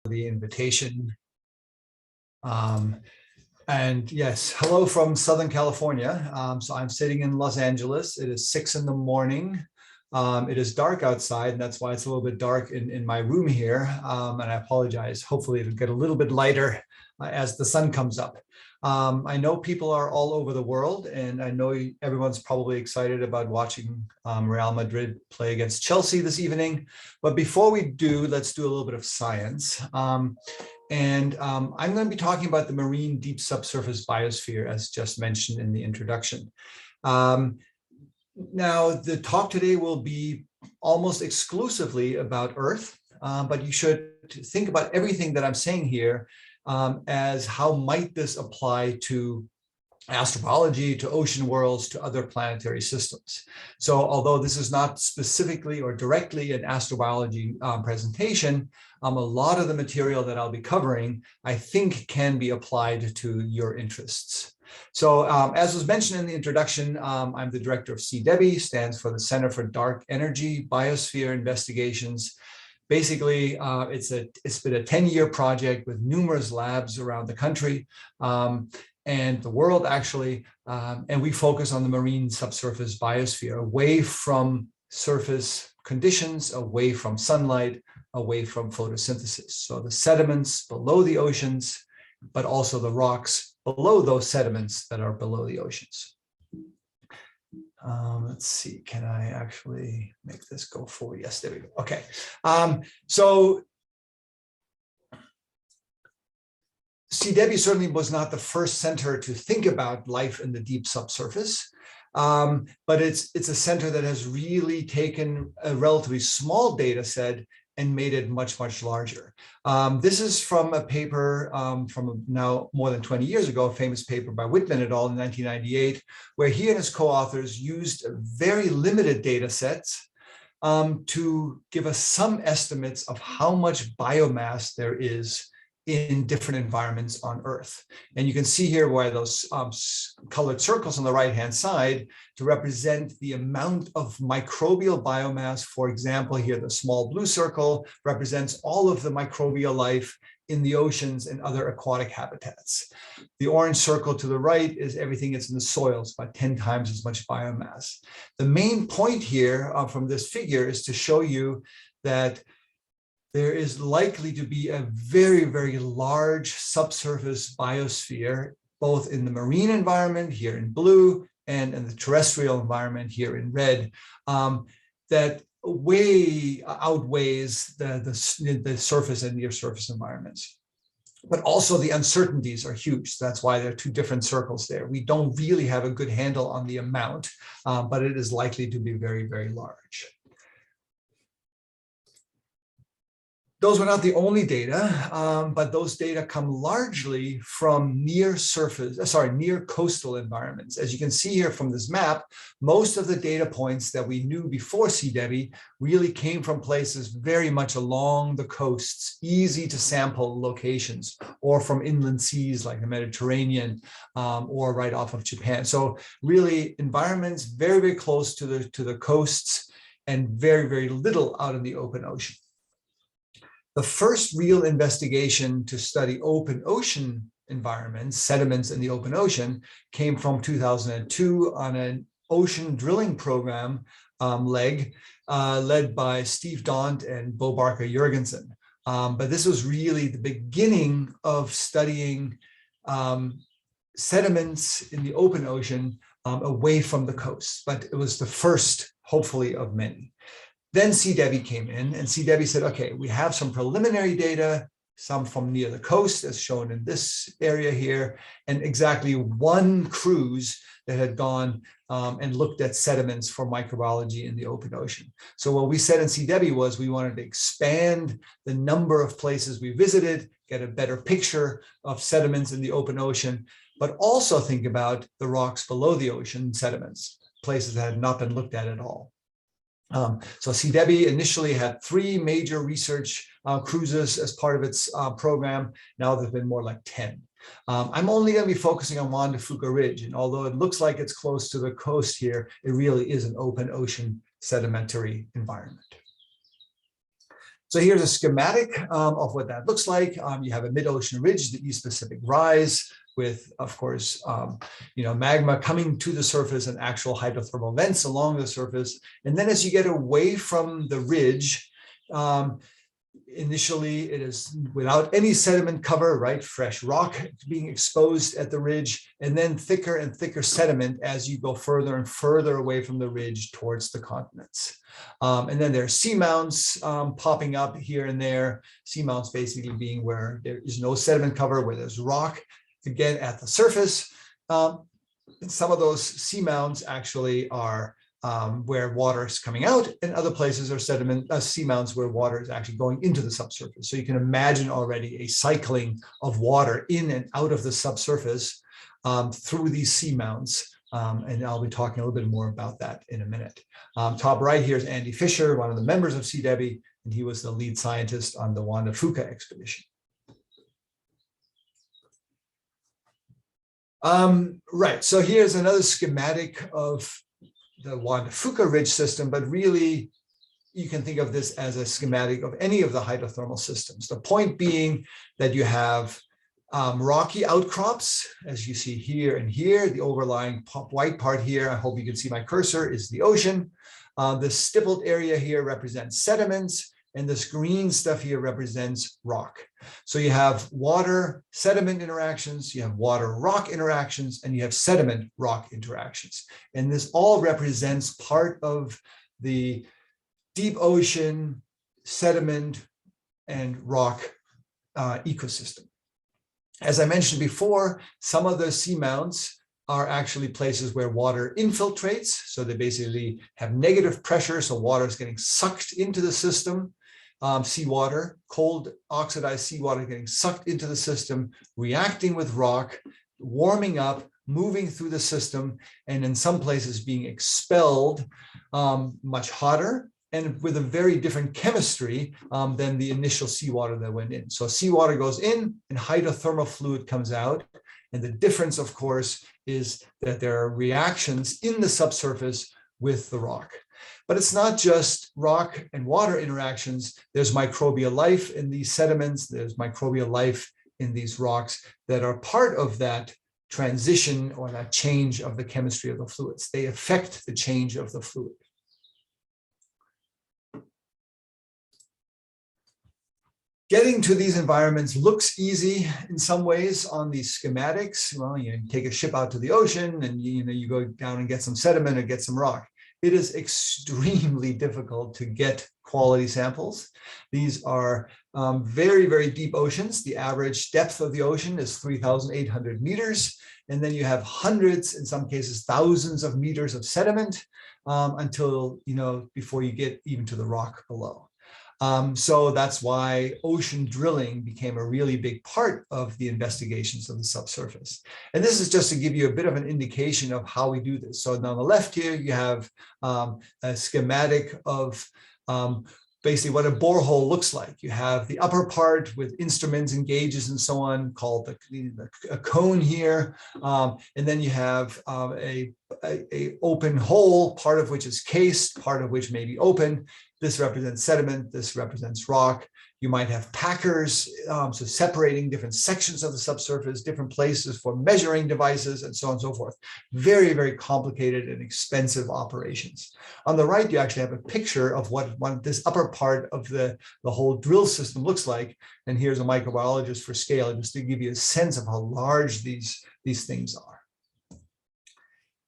the invitation. And yes, hello from Southern California. So I'm sitting in Los Angeles. It is 6 in the morning. It is dark outside, and that's why it's a little bit dark in my room here. And I apologize. Hopefully it'll get a little bit lighter as the sun comes up. I know people are all over the world, and I know everyone's probably excited about watching Real Madrid play against Chelsea this evening. But before we do, let's do a little bit of science. I'm going to be talking about the marine deep subsurface biosphere, as just mentioned in the introduction. Now, the talk today will be almost exclusively about Earth, but you should think about everything that I'm saying here as how might this apply to astrobiology, to ocean worlds, to other planetary systems. So although this is not specifically or directly an astrobiology presentation, a lot of the material that I'll be covering, I think, can be applied to your interests. So as was mentioned in the introduction, I'm the director of C-DEBI, stands for the Center for Dark Energy Biosphere Investigations. Basically, it's been a 10-year project with numerous labs around the country and the world, actually, and we focus on the marine subsurface biosphere, away from surface conditions, away from sunlight, away from photosynthesis. So the sediments below the oceans, but also the rocks below those sediments that are below the oceans. Let's see, can I actually make this go forward? Yes, there we go. Okay. So C-DEBI certainly was not the first center to think about life in the deep subsurface, but it's a center that has really taken a relatively small data set and made it much, much larger. This is from a paper from now more than 20 years ago, a famous paper by Whitman et al. In 1998, where he and his co-authors used very limited data sets to give us some estimates of how much biomass there is in different environments on Earth. And you can see here where those colored circles on the right-hand side to represent the amount of microbial biomass. For example, here, the small blue circle represents all of the microbial life in the oceans and other aquatic habitats. The orange circle to the right is everything that's in the soils, about 10 times as much biomass. The main point here from this figure is to show you that there is likely to be a very, very large subsurface biosphere, both in the marine environment here in blue and in the terrestrial environment here in red, that way outweighs the surface and near surface environments. But also the uncertainties are huge. That's why there are two different circles there. We don't really have a good handle on the amount, but it is likely to be very, very large. Those were not the only data, but those data come largely from near coastal environments. As you can see here from this map, most of the data points that we knew before C-DEBI really came from places very much along the coasts, easy to sample locations, or from inland seas like the Mediterranean or right off of Japan. So really environments very, very close to the coasts and very, very little out in the open ocean. The first real investigation to study open ocean environments, sediments in the open ocean, came from 2002 on an ocean drilling program led by Steve Daunt and Bo Barker-Jurgensen. But this was really the beginning of studying sediments in the open ocean away from the coast. But it was the first, hopefully, of many. Then C-DEBI came in, and C-DEBI said, okay, we have some preliminary data, some from near the coast, as shown in this area here, and exactly one cruise that had gone and looked at sediments for microbiology in the open ocean. So what we said in C-DEBI was we wanted to expand the number of places we visited, get a better picture of sediments in the open ocean, but also think about the rocks below the ocean sediments, places that had not been looked at all. So C-DEBI initially had 3 major research cruises as part of its program. Now there's been more like 10. I'm only going to be focusing on Juan de Fuca Ridge, and although it looks like it's close to the coast here, it really is an open ocean sedimentary environment. So here's a schematic of what that looks like. You have a mid-ocean ridge, the East Pacific rise, with, of course, magma coming to the surface and actual hydrothermal vents along the surface. And then as you get away from the ridge, initially it is without any sediment cover, right? Fresh rock being exposed at the ridge, and then thicker and thicker sediment as you go further and further away from the ridge towards the continents. And then there are seamounts popping up here and there. Seamounts basically being where there is no sediment cover, where there's rock, again, at the surface. And some of those seamounts actually are where water is coming out, and other places are seamounts where water is actually going into the subsurface. So you can imagine already a cycling of water in and out of the subsurface through these seamounts. And I'll be talking a little bit more about that in a minute. Top right here is Andy Fisher, one of the members of C-DEBI, and he was the lead scientist on the Juan de Fuca expedition. Right, so here's another schematic of the Juan de Fuca ridge system, but really you can think of this as a schematic of any of the hydrothermal systems. The point being that you have rocky outcrops, as you see here and here. The overlying white part here, I hope you can see my cursor, is the ocean. The stippled area here represents sediments, and this green stuff here represents rock. So you have water sediment interactions, you have water rock interactions, and you have sediment rock interactions. And this all represents part of the deep ocean sediment and rock ecosystem. As I mentioned before, some of the seamounts are actually places where water infiltrates. So they basically have negative pressure, so water is getting sucked into the system. Seawater, cold oxidized seawater getting sucked into the system, reacting with rock, warming up, moving through the system, and in some places being expelled much hotter and with a very different chemistry than the initial seawater that went in. So seawater goes in and hydrothermal fluid comes out. And the difference, of course, is that there are reactions in the subsurface with the rock. But it's not just rock and water interactions. There's microbial life in these sediments. There's microbial life in these rocks that are part of that transition or that change of the chemistry of the fluids. They affect the change of the fluid. Getting to these environments looks easy in some ways on these schematics. Well, you take a ship out to the ocean and you go down and get some sediment or get some rock. It is extremely difficult to get quality samples. These are very, very deep oceans. The average depth of the ocean is 3,800 meters. And then you have hundreds, in some cases, thousands of meters of sediment until, before you get even to the rock below. So that's why ocean drilling became a really big part of the investigations of the subsurface. And this is just to give you a bit of an indication of how we do this. So on the left here, you have a schematic of basically what a borehole looks like. You have the upper part with instruments and gauges and so on, called a cone here. And then you have a open hole, part of which is cased, part of which may be open. This represents sediment, this represents rock. You might have packers, so separating different sections of the subsurface, different places for measuring devices, and so on and so forth. Very, very complicated and expensive operations. On the right, you actually have a picture of what this upper part of the whole drill system looks like. And here's a microbiologist for scale, just to give you a sense of how large these things are.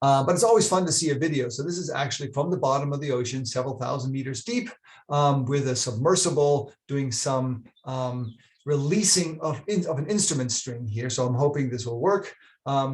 But it's always fun to see a video. So this is actually from the bottom of the ocean, several thousand meters deep, with a submersible doing some releasing of an instrument string here. So I'm hoping this will work.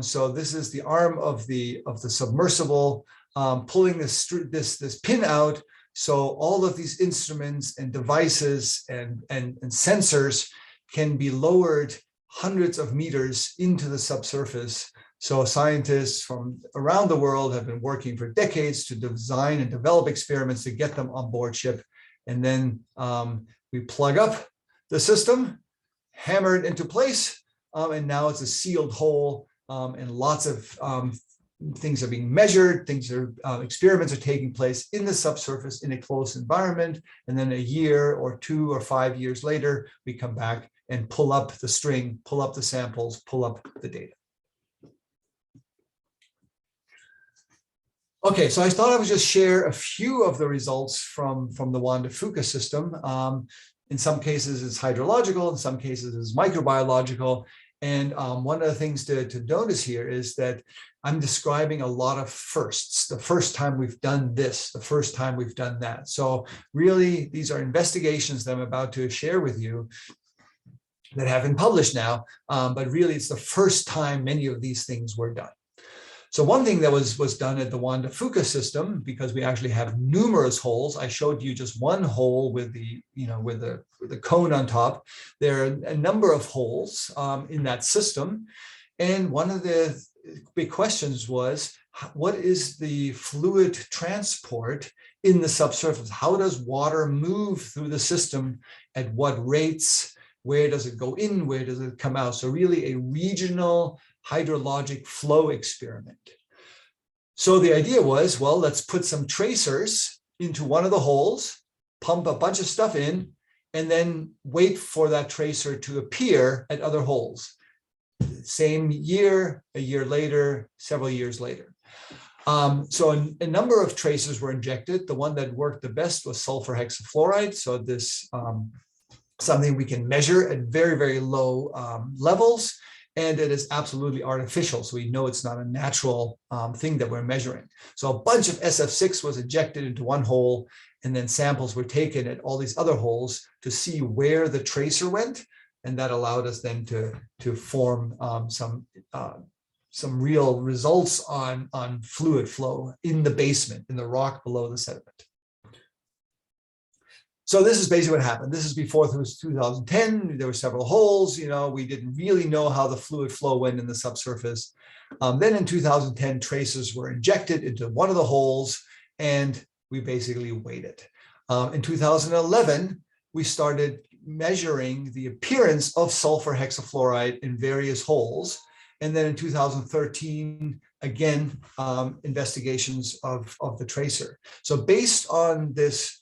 So this is the arm of the submersible pulling this pin out. So all of these instruments and devices and sensors can be lowered hundreds of meters into the subsurface. So scientists from around the world have been working for decades to design and develop experiments to get them on board ship. And then we plug up the system, hammer it into place, and now it's a sealed hole, and lots of things are being measured, experiments are taking place in the subsurface in a closed environment, and then a year or 2 or 5 years later, we come back and pull up the string, pull up the samples, pull up the data. Okay, so I thought I would just share a few of the results from the Juan de Fuca system. In some cases, it's hydrological, in some cases, it's microbiological. And one of the things to notice here is that I'm describing a lot of firsts. The first time we've done this, the first time we've done that. So really, these are investigations that I'm about to share with you that have been published now, but really it's the first time many of these things were done. So one thing that was done at the Juan de Fuca system, because we actually have numerous holes. I showed you just one hole with the cone on top. There are a number of holes in that system, and one of the big questions was, what is the fluid transport in the subsurface? How does water move through the system? At what rates? Where does it go in? Where does it come out? So really a regional hydrologic flow experiment. So the idea was, well, let's put some tracers into one of the holes, pump a bunch of stuff in, and then wait for that tracer to appear at other holes. Same year, a year later, several years later. So a number of tracers were injected. The one that worked the best was sulfur hexafluoride. So this something we can measure at very, very low levels. And it is absolutely artificial. So we know it's not a natural thing that we're measuring. So a bunch of SF6 was injected into one hole, and then samples were taken at all these other holes to see where the tracer went. And that allowed us then to form some real results on fluid flow in the basement, in the rock below the sediment. So this is basically what happened. This is before 2010. There were several holes. We didn't really know how the fluid flow went in the subsurface. Then in 2010, tracers were injected into one of the holes, and we basically waited. In 2011, we started measuring the appearance of sulfur hexafluoride in various holes. And then in 2013, again, investigations of the tracer. So based on this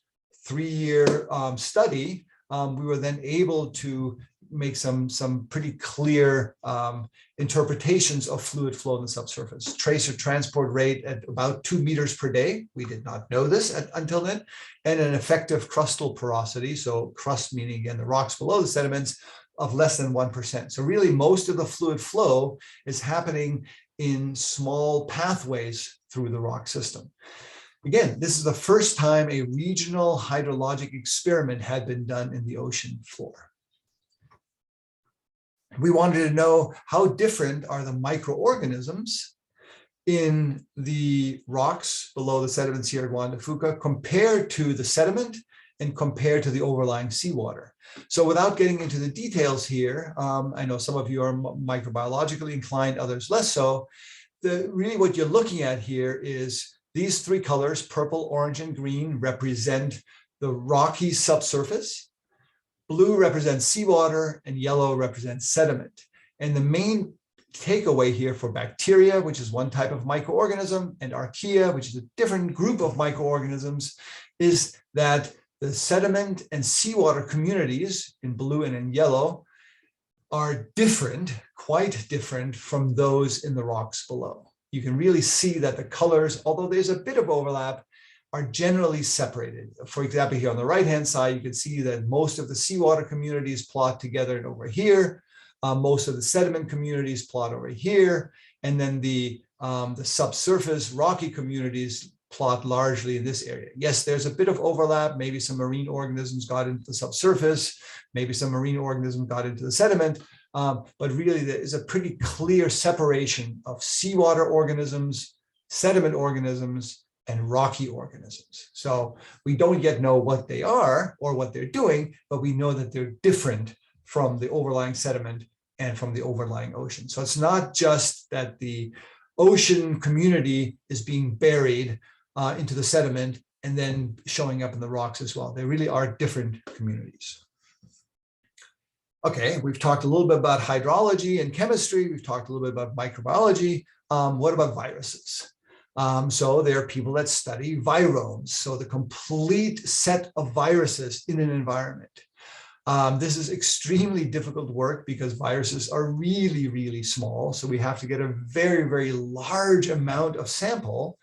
3-year study, we were then able to make some pretty clear interpretations of fluid flow in the subsurface. Tracer transport rate at about 2 meters per day. We did not know this until then. And an effective crustal porosity, so crust meaning, again, the rocks below the sediments, of less than 1%. So really most of the fluid flow is happening in small pathways through the rock system. Again, this is the first time a regional hydrologic experiment had been done in the ocean floor. We wanted to know how different are the microorganisms in the rocks below the sediments here at Juan de Fuca compared to the sediment and compared to the overlying seawater. So without getting into the details here, I know some of you are microbiologically inclined, others less so. Really what you're looking at here is these 3 colors, purple, orange, and green, represent the rocky subsurface. Blue represents seawater, and yellow represents sediment. And the main takeaway here for bacteria, which is one type of microorganism, and archaea, which is a different group of microorganisms, is that the sediment and seawater communities in blue and in yellow are different, quite different from those in the rocks below. You can really see that the colors, although there's a bit of overlap, are generally separated. For example, here on the right-hand side, you can see that most of the seawater communities plot together and over here. Most of the sediment communities plot over here. And then the subsurface rocky communities plot largely in this area. Yes, there's a bit of overlap. Maybe some marine organisms got into the subsurface. Maybe some marine organisms got into the sediment. But really, there is a pretty clear separation of seawater organisms, sediment organisms, and rocky organisms. So we don't yet know what they are or what they're doing, but we know that they're different from the overlying sediment and from the overlying ocean. So it's not just that the ocean community is being buried into the sediment and then showing up in the rocks as well. They really are different communities. Okay, we've talked a little bit about hydrology and chemistry. We've talked a little bit about microbiology. What about viruses? So there are people that study viromes, so the complete set of viruses in an environment. This is extremely difficult work because viruses are really, really small. So we have to get a very, very large amount of sample,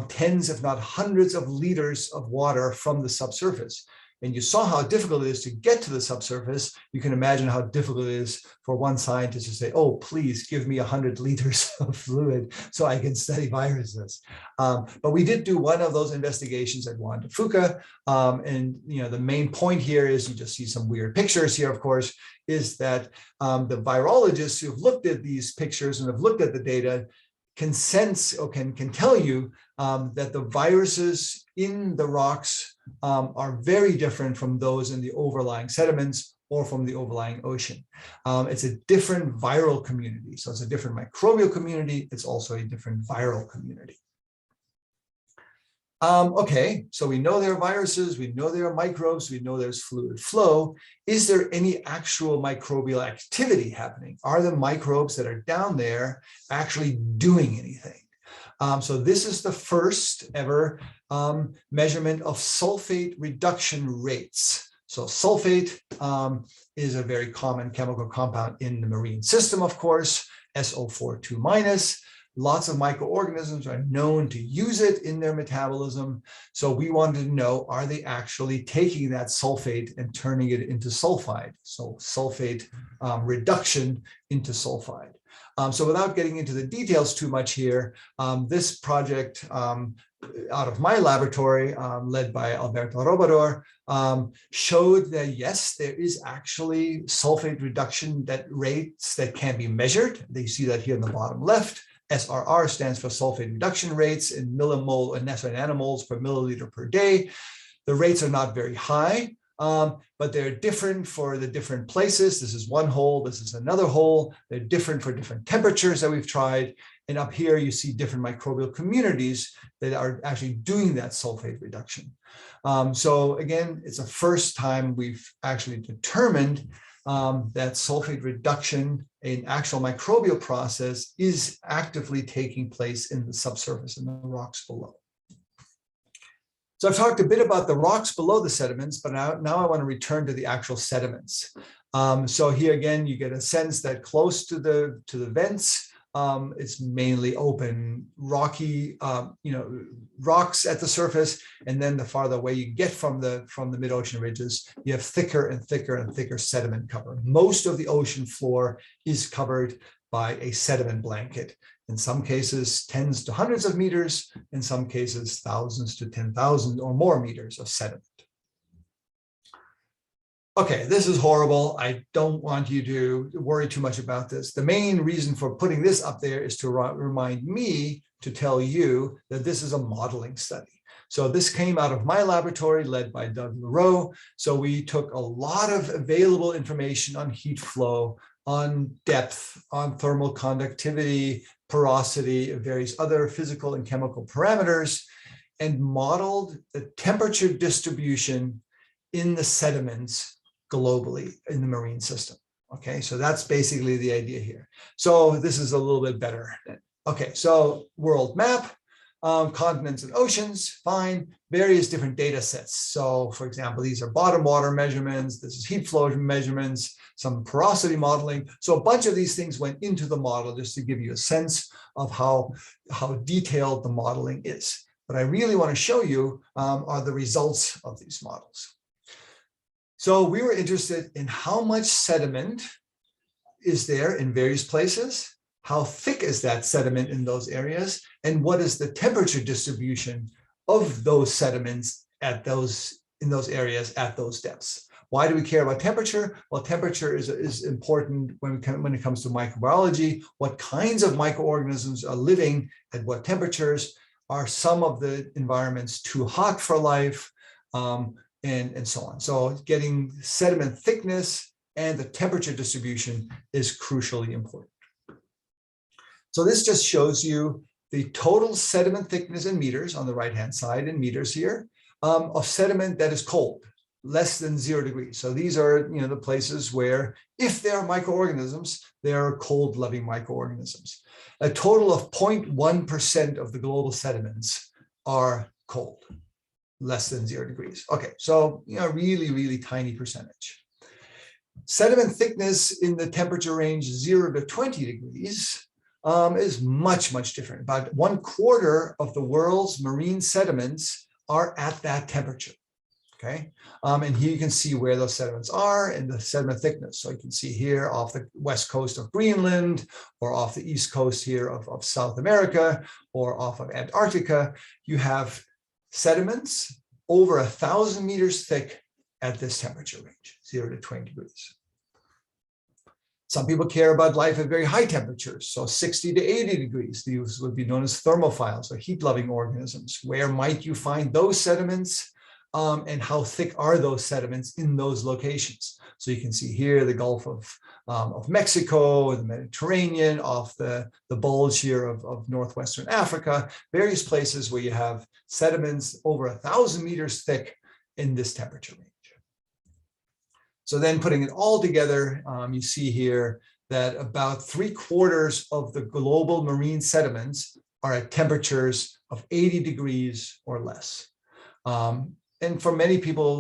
tens, if not hundreds of liters of water from the subsurface. And you saw how difficult it is to get to the subsurface. You can imagine how difficult it is for one scientist to say, oh, please give me 100 liters of fluid so I can study viruses. But we did do one of those investigations at Juan de Fuca. And the main point here is, you just see some weird pictures here, of course, is that the virologists who've looked at these pictures and have looked at the data can sense or can tell you that the viruses in the rocks are very different from those in the overlying sediments or from the overlying ocean. It's a different viral community. So it's a different microbial community. It's also a different viral community. Okay, so we know there are viruses, we know there are microbes, we know there's fluid flow. Is there any actual microbial activity happening? Are the microbes that are down there actually doing anything? So this is the first ever measurement of sulfate reduction rates. So sulfate is a very common chemical compound in the marine system, of course, SO4 2-. Lots of microorganisms are known to use it in their metabolism. So we wanted to know, are they actually taking that sulfate and turning it into sulfide? So sulfate reduction into sulfide. So without getting into the details too much here, this project out of my laboratory, led by Alberto Robador, showed that yes, there is actually sulfate reduction rates that can be measured. You see that here in the bottom left. SRR stands for sulfate reduction rates in millimole and nanomoles per milliliter per day. The rates are not very high, but they're different for the different places. This is one hole, this is another hole. They're different for different temperatures that we've tried. And up here, you see different microbial communities that are actually doing that sulfate reduction. So again, it's the first time we've actually determined that sulfate reduction, an actual microbial process, is actively taking place in the subsurface, in the rocks below. So I've talked a bit about the rocks below the sediments, but now I want to return to the actual sediments. So here again, you get a sense that close to the vents, it's mainly open, rocky, rocks at the surface, and then the farther away you get from the mid-ocean ridges, you have thicker and thicker and thicker sediment cover. Most of the ocean floor is covered by a sediment blanket. In some cases, tens to hundreds of meters, in some cases, thousands to 10,000 or more meters of sediment. Okay, this is horrible. I don't want you to worry too much about this. The main reason for putting this up there is to remind me to tell you that this is a modeling study. So this came out of my laboratory led by Doug Leroux. So we took a lot of available information on heat flow, on depth, on thermal conductivity, porosity, various other physical and chemical parameters, and modeled the temperature distribution in the sediments globally in the marine system. Okay, so that's basically the idea here. So this is a little bit better. Okay, so world map, continents and oceans, fine, various different data sets. So for example, these are bottom water measurements, this is heat flow measurements, some porosity modeling. So a bunch of these things went into the model just to give you a sense of how detailed the modeling is. What I really want to show you are the results of these models. So we were interested in how much sediment is there in various places, how thick is that sediment in those areas, and what is the temperature distribution of those sediments in those areas at those depths. Why do we care about temperature? Well, temperature is important when it comes to microbiology. What kinds of microorganisms are living at what temperatures? Are some of the environments too hot for life? And so on. So getting sediment thickness and the temperature distribution is crucially important. So this just shows you the total sediment thickness in meters on the right-hand side in meters here of sediment that is cold. less than 0 degrees. So these are, the places where, if there are microorganisms, there are cold-loving microorganisms. A total of 0.1% of the global sediments are cold, less than 0 degrees. Okay, so really, really tiny percentage. Sediment thickness in the temperature range 0 to 20 degrees is much, much different. About 1/4 of the world's marine sediments are at that temperature. Okay, and here you can see where those sediments are and the sediment thickness. So you can see here off the west coast of Greenland, or off the east coast here of South America, or off of Antarctica, you have sediments over 1,000 meters thick at this temperature range, 0 to 20 degrees. Some people care about life at very high temperatures, so 60 to 80 degrees. These would be known as thermophiles, or heat-loving organisms. Where might you find those sediments? And how thick are those sediments in those locations? So you can see here the Gulf of Mexico, the Mediterranean, off the bulge here of northwestern Africa, various places where you have sediments over 1,000 meters thick in this temperature range. So then putting it all together, you see here that about 3/4 of the global marine sediments are at temperatures of 80 degrees or less. And for many people,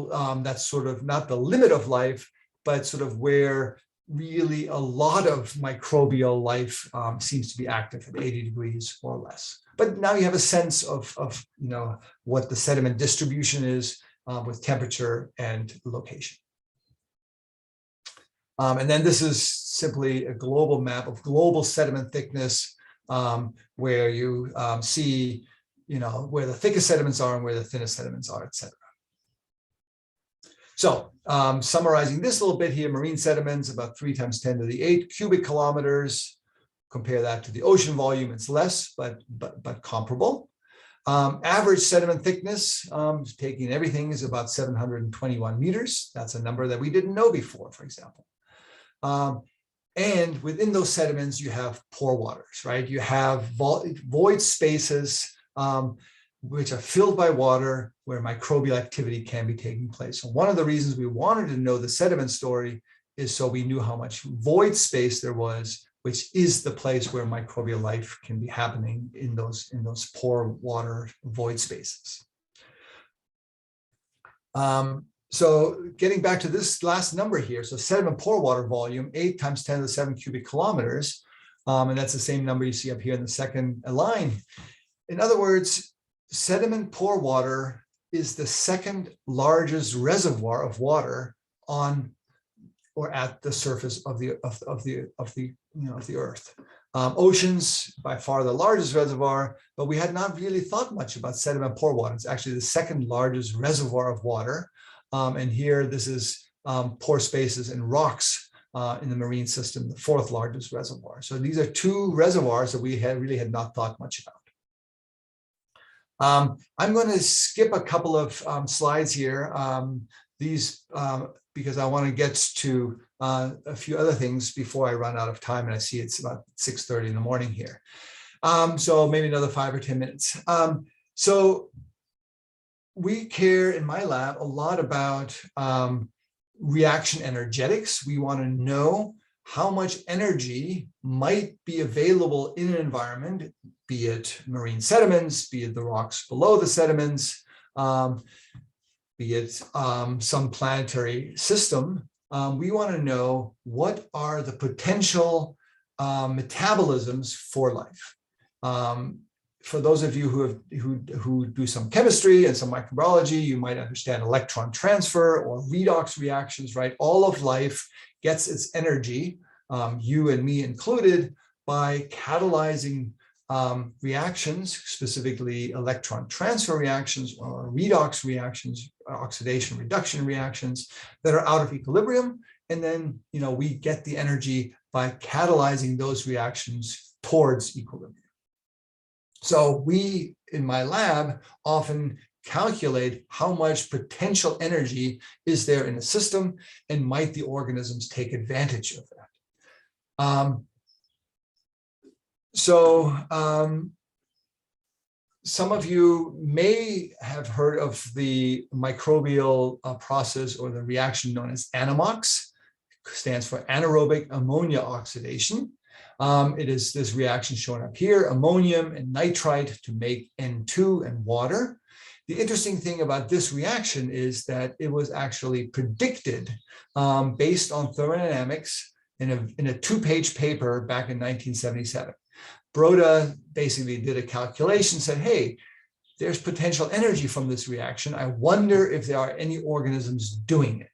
that's sort of not the limit of life, but sort of where really a lot of microbial life seems to be active at 80 degrees or less. But now you have a sense of what the sediment distribution is with temperature and location. And then this is simply a global map of global sediment thickness, where you see, where the thickest sediments are and where the thinnest sediments are, et cetera. So summarizing this a little bit here, marine sediments about 3 × 10⁸ cubic kilometers. Compare that to the ocean volume, it's less, but comparable. Average sediment thickness, taking everything, is about 721 meters. That's a number that we didn't know before, for example. And within those sediments, you have pore waters, right? You have void spaces which are filled by water, where microbial activity can be taking place. So one of the reasons we wanted to know the sediment story is so we knew how much void space there was, which is the place where microbial life can be happening in those pore water void spaces. So getting back to this last number here, so sediment pore water volume, 8 × 10⁷ cubic kilometers, and that's the same number you see up here in the second line. In other words, sediment pore water is the second largest reservoir of water on or at the surface of the Earth. Oceans, by far the largest reservoir, but we had not really thought much about sediment pore water. It's actually the second largest reservoir of water. And here, this is pore spaces and rocks in the marine system, the 4th largest reservoir. So these are 2 reservoirs that we really had not thought much about. I'm going to skip a couple of slides here, because I want to get to a few other things before I run out of time, and I see it's about 6:30 in the morning here. So maybe another 5 or 10 minutes. So we care in my lab a lot about reaction energetics. We want to know how much energy might be available in an environment, be it marine sediments, be it the rocks below the sediments, be it some planetary system. We want to know what are the potential metabolisms for life. For those of you who do some chemistry and some microbiology, you might understand electron transfer or redox reactions, right? All of life gets its energy, you and me included, by catalyzing reactions, specifically electron transfer reactions or redox reactions, oxidation reduction reactions that are out of equilibrium. And then, we get the energy by catalyzing those reactions towards equilibrium. So we, in my lab, often calculate how much potential energy is there in the system, and might the organisms take advantage of that. Some of you may have heard of the microbial process or the reaction known as ANAMOX. It stands for anaerobic ammonia oxidation. It is this reaction shown up here, ammonium and nitrite to make N2 and water. The interesting thing about this reaction is that it was actually predicted based on thermodynamics in a 2-page paper back in 1977. Broda basically did a calculation, said, hey, there's potential energy from this reaction. I wonder if there are any organisms doing it.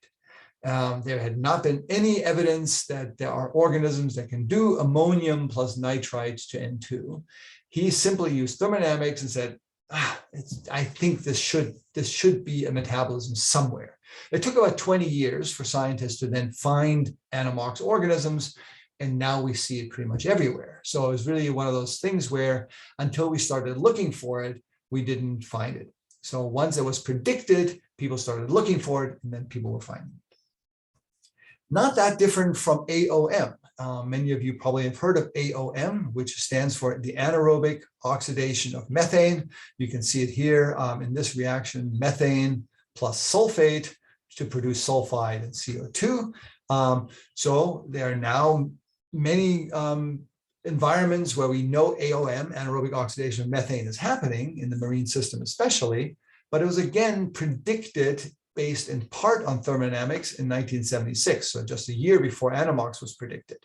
There had not been any evidence that there are organisms that can do ammonium plus nitrite to N2. He simply used thermodynamics and said, I think this should be a metabolism somewhere. It took about 20 years for scientists to then find anamox organisms, and now we see it pretty much everywhere. So it was really one of those things where until we started looking for it, we didn't find it. So once it was predicted, people started looking for it, and then people were finding it. Not that different from AOM. Many of you probably have heard of AOM, which stands for the anaerobic oxidation of methane. You can see it here in this reaction, methane plus sulfate to produce sulfide and CO2. So there are now many environments where we know AOM, anaerobic oxidation of methane, is happening in the marine system especially, but it was again predicted based in part on thermodynamics in 1976, so just a year before anamox was predicted.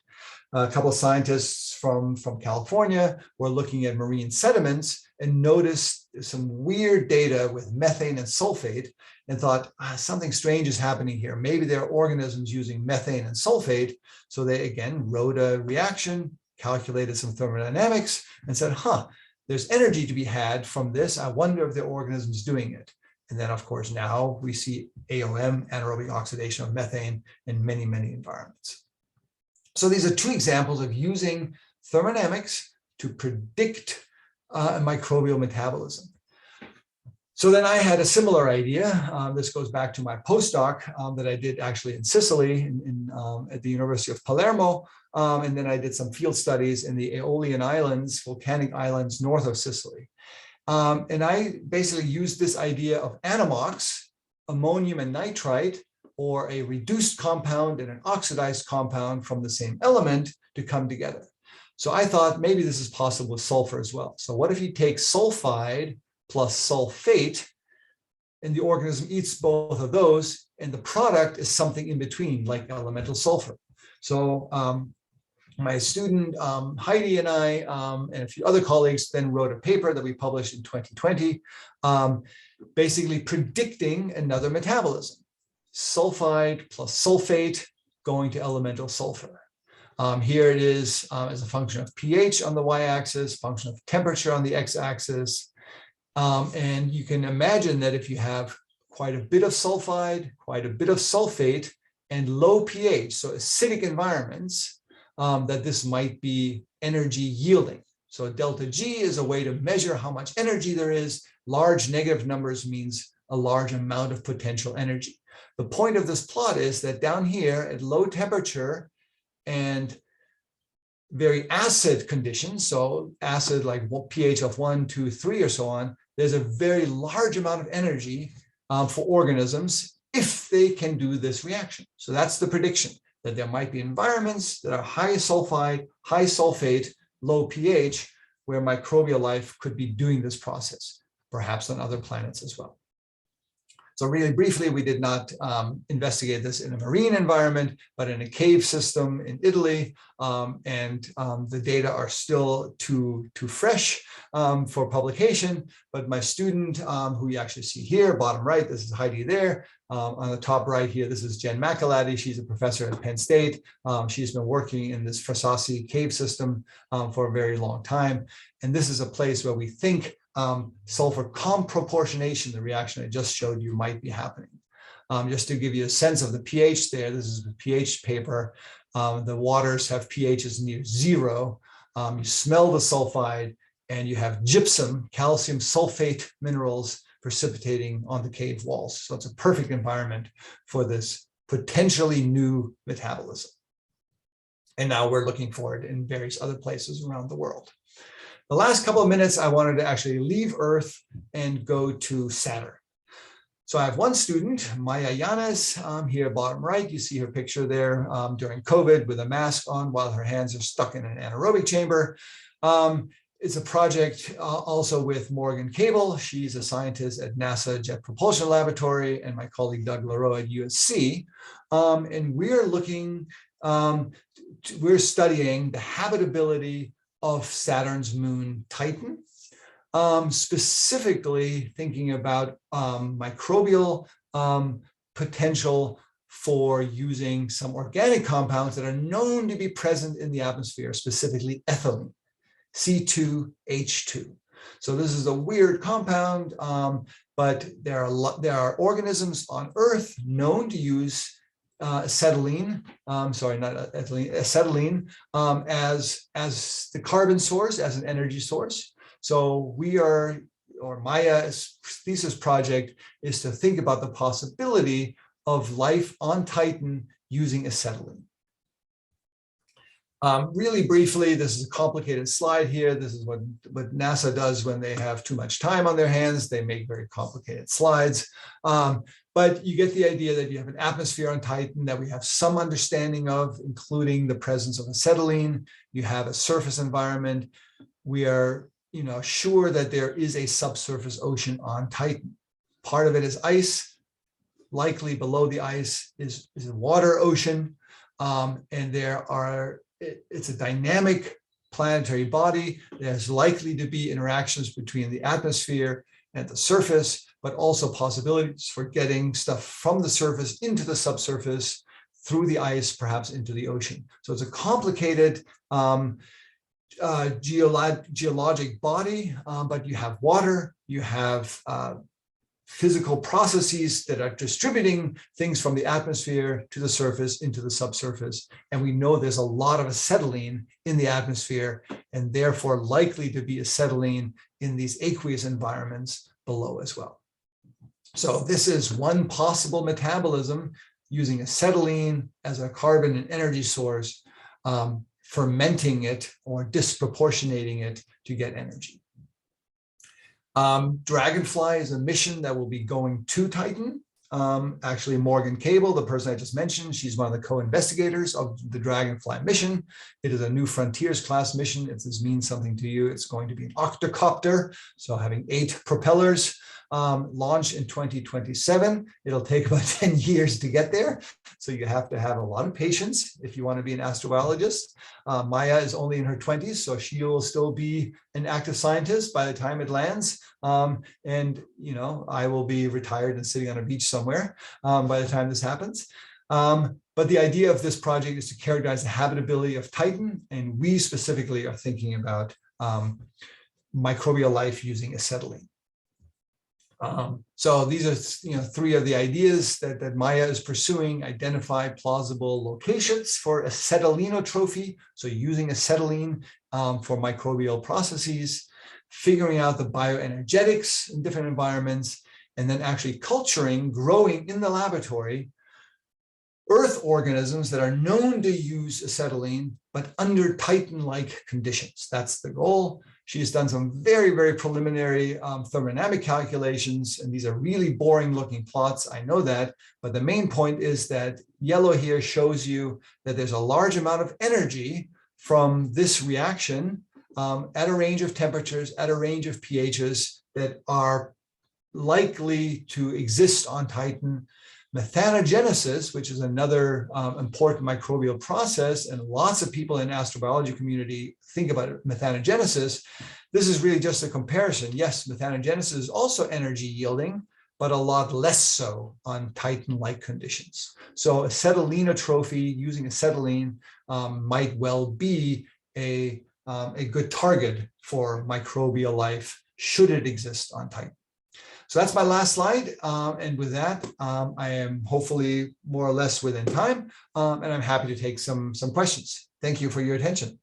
A couple of scientists from California were looking at marine sediments and noticed some weird data with methane and sulfate and thought, something strange is happening here. Maybe there are organisms using methane and sulfate. So they again wrote a reaction, calculated some thermodynamics, and said, there's energy to be had from this. I wonder if there are organisms doing it. And then, of course, now we see AOM, anaerobic oxidation of methane, in many, many environments. So these are 2 examples of using thermodynamics to predict a microbial metabolism. So then I had a similar idea. This goes back to my postdoc that I did actually in Sicily at the University of Palermo. And then I did some field studies in the Aeolian Islands, volcanic islands north of Sicily. And I basically used this idea of anamox, ammonium and nitrite, or a reduced compound and an oxidized compound from the same element to come together. So I thought maybe this is possible with sulfur as well. So what if you take sulfide plus sulfate, and the organism eats both of those, and the product is something in between, like elemental sulfur. So my student Heidi and I and a few other colleagues then wrote a paper that we published in 2020, basically predicting another metabolism. Sulfide plus sulfate going to elemental sulfur. Here it is as a function of pH on the y-axis, function of temperature on the x-axis. And you can imagine that if you have quite a bit of sulfide, quite a bit of sulfate, and low pH, so acidic environments, that this might be energy yielding. So delta G is a way to measure how much energy there is. Large negative numbers means a large amount of potential energy. The point of this plot is that down here at low temperature and very acid conditions, so acid like pH of 1, 2, 3 or so on, there's a very large amount of energy for organisms if they can do this reaction. So that's the prediction, that there might be environments that are high sulfide, high sulfate, low pH, where microbial life could be doing this process, perhaps on other planets as well. So really briefly, we did not investigate this in a marine environment, but in a cave system in Italy. The data are still too fresh for publication. But my student, who you actually see here, bottom right, this is Heidi there. On the top right here, this is Jen McElhatty. She's a professor at Penn State. She's been working in this Frasassi cave system for a very long time. And this is a place where we think sulfur comproportionation, the reaction I just showed you, might be happening. Just to give you a sense of the pH there, this is the pH paper. The waters have pHs near 0. You smell the sulfide, and you have gypsum, calcium sulfate minerals precipitating on the cave walls. So it's a perfect environment for this potentially new metabolism. And now we're looking for it in various other places around the world. The last couple of minutes, I wanted to actually leave Earth and go to Saturn. So I have one student, Maya Yanes, here bottom right. You see her picture there during COVID with a mask on while her hands are stuck in an anaerobic chamber. It's a project also with Morgan Cable. She's a scientist at NASA Jet Propulsion Laboratory, and my colleague Doug Leroux at USC. And we're looking, we're studying the habitability of Saturn's moon Titan. Specifically thinking about microbial potential for using some organic compounds that are known to be present in the atmosphere, specifically ethylene, C2H2. So this is a weird compound, but there are organisms on Earth known to use acetylene, sorry, not ethylene, acetylene as the carbon source, as an energy source. So we are, or Maya's thesis project is to think about the possibility of life on Titan using acetylene. Really briefly, this is a complicated slide here. This is what NASA does when they have too much time on their hands. They make very complicated slides. But you get the idea that you have an atmosphere on Titan that we have some understanding of, including the presence of acetylene. You have a surface environment. We are sure that there is a subsurface ocean on Titan. Part of it is ice. Likely below the ice is a water ocean. And it's a dynamic planetary body. There's likely to be interactions between the atmosphere and the surface, but also possibilities for getting stuff from the surface into the subsurface, through the ice, perhaps into the ocean. So it's a complicated geologic body, but you have water, you have physical processes that are distributing things from the atmosphere to the surface into the subsurface. And we know there's a lot of acetylene in the atmosphere, and therefore likely to be acetylene in these aqueous environments below as well. So this is one possible metabolism, using acetylene as a carbon and energy source, fermenting it or disproportionating it to get energy. Dragonfly is a mission that will be going to Titan. Actually, Morgan Cable, the person I just mentioned, she's one of the co-investigators of the Dragonfly mission. It is a New Frontiers class mission. If this means something to you, it's going to be an octocopter, so having 8 propellers, launched in 2027. It'll take about 10 years to get there. So you have to have a lot of patience if you want to be an astrobiologist. Maya is only in her 20s, so she will still be an active scientist by the time it lands. And I will be retired and sitting on a beach somewhere by the time this happens. But the idea of this project is to characterize the habitability of Titan, and we specifically are thinking about microbial life using acetylene. So these are 3 of the ideas that Maya is pursuing: identify plausible locations for acetylenotrophy, so using acetylene for microbial processes, figuring out the bioenergetics in different environments, and then actually growing in the laboratory Earth organisms that are known to use acetylene, but under Titan-like conditions. That's the goal. She's done some very, very preliminary thermodynamic calculations, and these are really boring looking plots, I know that, but the main point is that yellow here shows you that there's a large amount of energy from this reaction at a range of temperatures, at a range of pHs that are likely to exist on Titan. Methanogenesis, which is another important microbial process, and lots of people in the astrobiology community think about methanogenesis. This is really just a comparison. Yes, methanogenesis is also energy yielding, but a lot less so on Titan-like conditions. So acetylenotrophy using acetylene might well be a good target for microbial life, should it exist on Titan. So that's my last slide. And with that, I am hopefully more or less within time, and I'm happy to take some questions. Thank you for your attention.